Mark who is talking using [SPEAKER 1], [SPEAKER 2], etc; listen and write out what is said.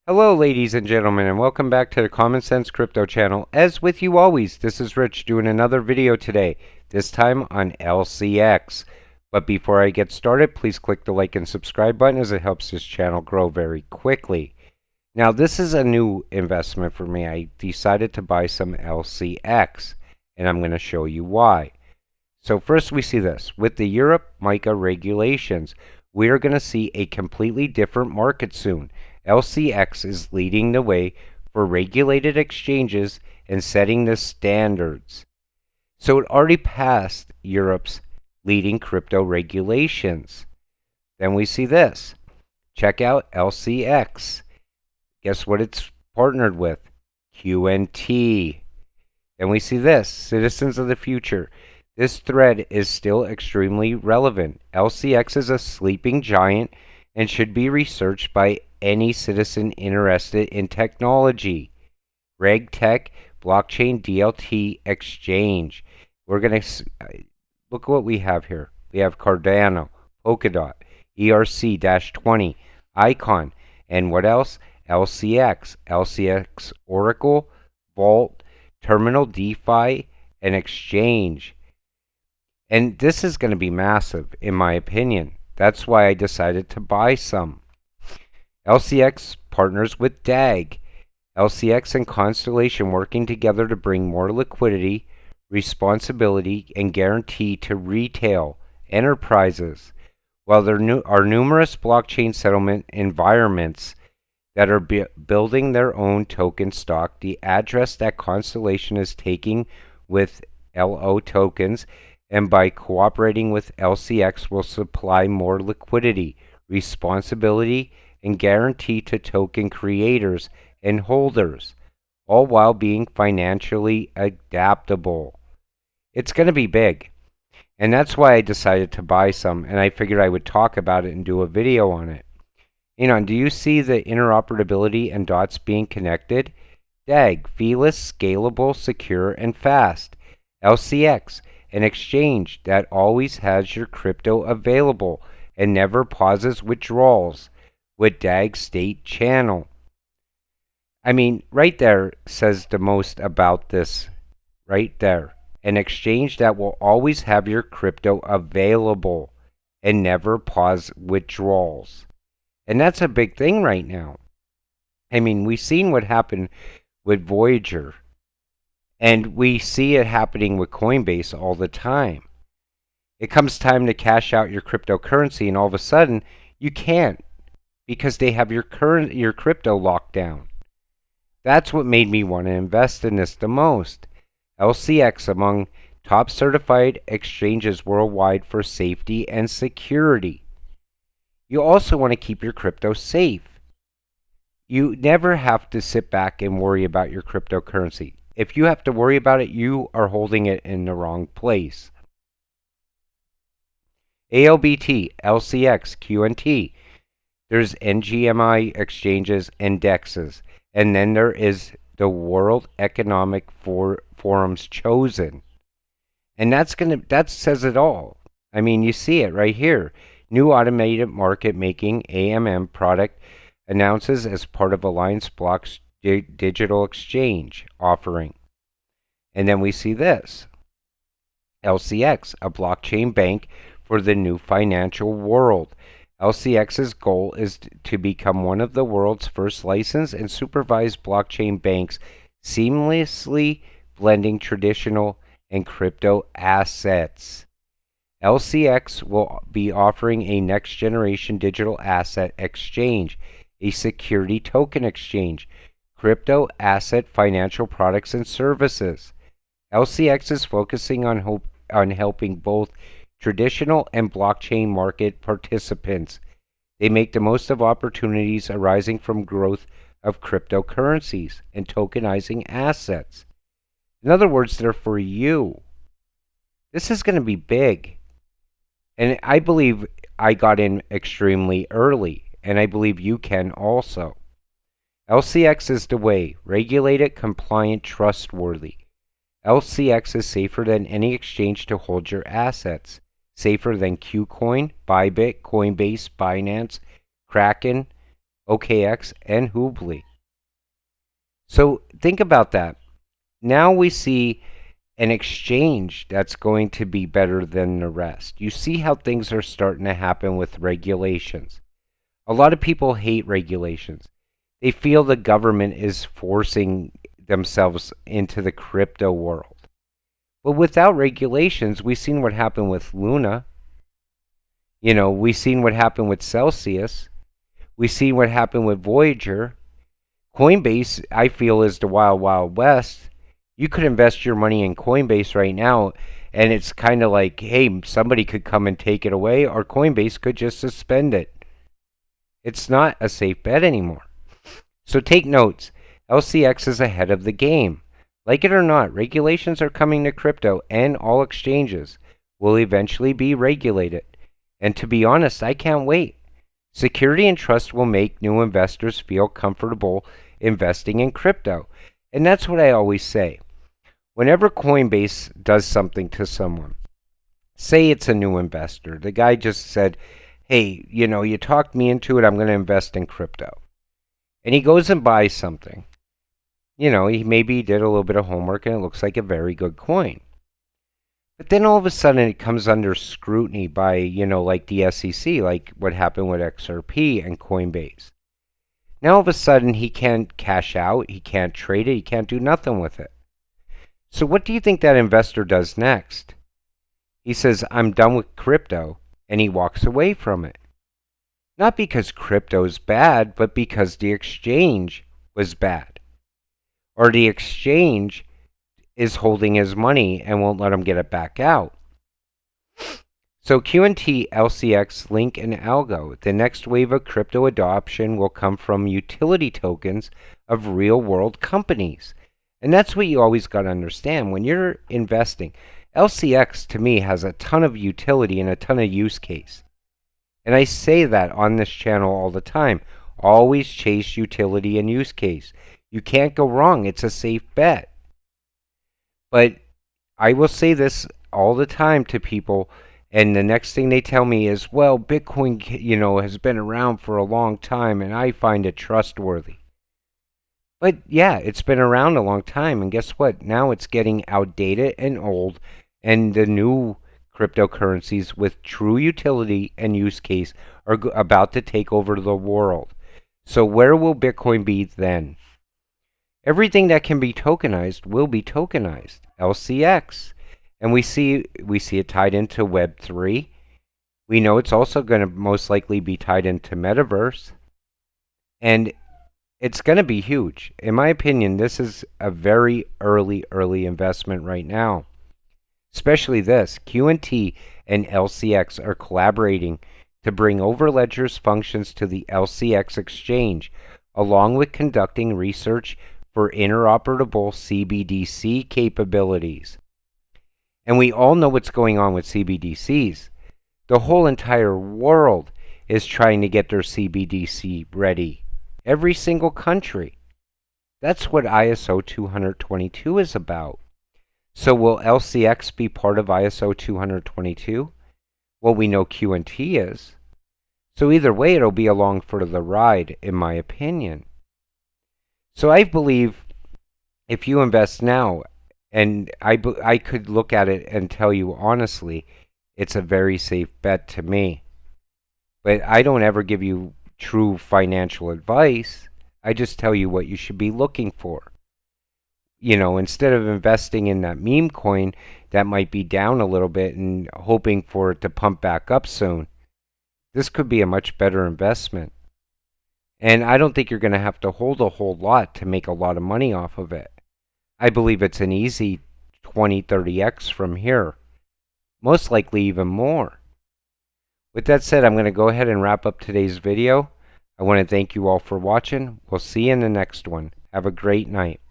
[SPEAKER 1] Hello, ladies and gentlemen, and welcome back to the Common Sense Crypto channel. As with you always, this is Rich doing another video today, this time on LCX. But before I get started, please click the like and subscribe button as it helps this channel grow very quickly. Now, this is a new investment for me. I decided to buy some LCX, and I'm going to show you why. So first we see this. With the Europe MiCA regulations, we are going to see a completely different market soon. LCX is leading the way for regulated exchanges and setting the standards. So it already passed Europe's leading crypto regulations. Then we see this. Check out LCX. Guess what it's partnered with? Qnt. Then we see this. Citizens of the future. This thread is still extremely relevant. LCX is a sleeping giant and should be researched by any citizen interested in technology. RegTech Blockchain DLT Exchange. We're going to look what we have here. We have Cardano, Polkadot, ERC-20, Icon, and what else? LCX, LCX Oracle, Vault, Terminal DeFi, and Exchange. And this is going to be massive, in my opinion. That's why I decided to buy some. LCX partners with DAG. LCX and Constellation working together to bring more liquidity, responsibility, and guarantee to retail enterprises. While there are numerous blockchain settlement environments that are building their own token stock, the address that Constellation is taking with LO tokens and by cooperating with LCX will supply more liquidity, responsibility, and guarantee to token creators and holders, all while being financially adaptable. It's going to be big, and that's why I decided to buy some, and I figured I would talk about it and do a video on it. Do you see the interoperability and dots being connected? DAG, feeless, scalable, secure, and fast. LCX, an exchange that always has your crypto available and never pauses withdrawals with DAG State Channel. I mean, right there says the most about this. Right there. An exchange that will always have your crypto available and never pause withdrawals. And that's a big thing right now. I mean, we've seen what happened with Voyager. And we see it happening with Coinbase all the time. It comes time to cash out your cryptocurrency, and all of a sudden, you can't because they have your crypto locked down. That's what made me want to invest in this the most. LCX among top certified exchanges worldwide for safety and security. You also want to keep your crypto safe. You never have to sit back and worry about your cryptocurrency. If you have to worry about it, you are holding it in the wrong place. ALBT, LCX, QNT. There's NGMI exchanges and DEXs. And then there is the World Economic Forum's chosen. And that says it all. I mean, you see it right here. New automated market making AMM product announces as part of Alliance Block's digital exchange offering. And then we see this. LCX, a blockchain bank for the new financial world. LCX's goal is to become one of the world's first licensed and supervised blockchain banks, seamlessly blending traditional and crypto assets. LCX will be offering a next-generation digital asset exchange, a security token exchange, crypto asset financial products and services. LCX is focusing on helping both traditional and blockchain market participants. They make the most of opportunities arising from growth of cryptocurrencies and tokenizing assets. In other words, they're for you. This is going to be big. And I believe I got in extremely early, and I believe you can also. LCX is the way. Regulated, compliant, trustworthy. LCX is safer than any exchange to hold your assets. Safer than Qcoin, Bybit, Coinbase, Binance, Kraken, OKX, and Hubli. So think about that. Now we see an exchange that's going to be better than the rest. You see how things are starting to happen with regulations. A lot of people hate regulations. They feel the government is forcing themselves into the crypto world. But without regulations, we've seen what happened with Luna. We've seen what happened with Celsius. We've seen what happened with Voyager. Coinbase, I feel, is the wild, wild west. You could invest your money in Coinbase right now, and it's kind of like, hey, somebody could come and take it away, or Coinbase could just suspend it. It's not a safe bet anymore. So take notes. LCX is ahead of the game. Like it or not, regulations are coming to crypto, and all exchanges will eventually be regulated. And to be honest, I can't wait. Security and trust will make new investors feel comfortable investing in crypto. And that's what I always say. Whenever Coinbase does something to someone, say it's a new investor, the guy just said, hey, you talked me into it, I'm going to invest in crypto. And he goes and buys something. He maybe did a little bit of homework and it looks like a very good coin. But then all of a sudden it comes under scrutiny by, like the SEC, like what happened with XRP and Coinbase. Now all of a sudden he can't cash out, he can't trade it, he can't do nothing with it. So what do you think that investor does next? He says, I'm done with crypto, and he walks away from it. Not because crypto is bad, but because the exchange was bad. Or the exchange is holding his money and won't let him get it back out. So Quant, LCX, Link, and Algo, the next wave of crypto adoption will come from utility tokens of real-world companies. And that's what you always got to understand. When you're investing, LCX to me has a ton of utility and a ton of use case. And I say that on this channel all the time. Always chase utility and use case. You can't go wrong. It's a safe bet. But I will say this all the time to people, and the next thing they tell me is, well, Bitcoin, has been around for a long time, and I find it trustworthy. But yeah, it's been around a long time, and guess what? Now it's getting outdated and old, and the new cryptocurrencies with true utility and use case are about to take over the world. So where will Bitcoin be then? Everything that can be tokenized will be tokenized. LCX. And we see it tied into Web3. We know it's also going to most likely be tied into Metaverse. And it's going to be huge. In my opinion, this is a very early investment right now. Especially this. Quant and LCX are collaborating to bring Overledger's functions to the LCX exchange, along with conducting research for interoperable CBDC capabilities. And we all know what's going on with CBDCs. The whole entire world is trying to get their CBDC ready. Every single country. That's what ISO 222 is about. So will LCX be part of ISO 222? Well, we know Quant is. So either way, it'll be along for the ride, in my opinion. So I believe if you invest now, and I could look at it and tell you honestly, it's a very safe bet to me. But I don't ever give you true financial advice. I just tell you what you should be looking for. Instead of investing in that meme coin that might be down a little bit and hoping for it to pump back up soon, this could be a much better investment. And I don't think you're going to have to hold a whole lot to make a lot of money off of it. I believe it's an easy 20-30x from here. Most likely even more. With that said, I'm going to go ahead and wrap up today's video. I want to thank you all for watching. We'll see you in the next one. Have a great night.